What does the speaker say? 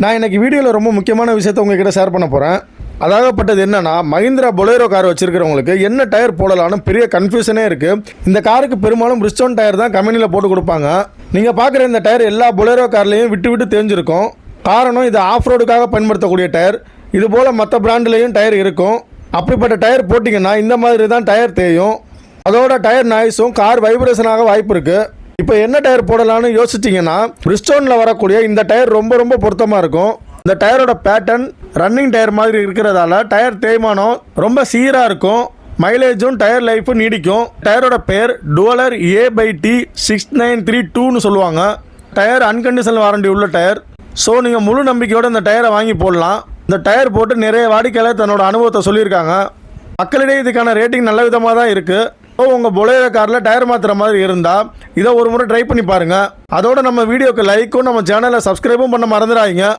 நான் இன்றைக்கி வீடியோவில் ரொம்ப முக்கியமான விஷயத்தை உங்ககிட்ட ஷேர் பண்ண போகிறேன். அதாகப்பட்டது என்னன்னா, மஹிந்திரா பொலேரோ கார் வச்சிருக்கிறவங்களுக்கு என்ன டயர் போடலான்னு பெரிய கன்ஃபியூஷனே இருக்குது. இந்த காருக்கு பெரும்பாலும் பிரிஸ்டோன் டயர் தான் கம்பெனியில் போட்டு கொடுப்பாங்க. நீங்கள் பார்க்குற இந்த டயர் எல்லா பொலேரோ கார்லேயும் விட்டு விட்டு தெரிஞ்சிருக்கும். காரணம், இது ஆஃப் ரோடுக்காக பயன்படுத்தக்கூடிய டயர். இது போல் மற்ற பிராண்ட்லேயும் டயர் இருக்கும். அப்படிப்பட்ட டயர் போட்டிங்கன்னா இந்த மாதிரி தான் டயர் தேயும். அதோட டயர் நாய்ஸும் கார் வைப்ரேஷனாக வாய்ப்பு இருக்குது. இப்போ என்ன டயர் போடலான்னு யோசிச்சிங்கன்னா, பிரிஸ்டோனில் வரக்கூடிய இந்த டயர் ரொம்ப ரொம்ப பொருத்தமாக இருக்கும். இந்த டயரோட பேட்டர்ன் ரன்னிங் டயர் மாதிரி இருக்கிறதால டயர் தேய்மானம் ரொம்ப சீராக இருக்கும். மைலேஜும் டயர் லைஃபும் நீடிக்கும். டயரோட பேர் டுவலர் A/T 6932ன்னு சொல்லுவாங்க. டயர் அன்கண்டிஷனல் வாரண்டி உள்ள டயர். ஸோ நீங்கள் முழு நம்பிக்கையோடு இந்த டயரை வாங்கி போடலாம். இந்த டயர் போட்டு நிறைய வாடிக்கையாளர் தன்னோட அனுபவத்தை சொல்லியிருக்காங்க. மக்களிடையே இதுக்கான ரேட்டிங் நல்ல விதமாக தான் இருக்குது. உங்கள் பொலேரோ காரில் டயர் மாற்றுற மாதிரி இருந்தால் இதை ஒரு முறை ட்ரை பண்ணி பாருங்கள். அதோட நம்ம வீடியோக்கு லைக்கும் நம்ம சேனலை சப்ஸ்கிரைபும் பண்ண மறந்துடாதீங்க.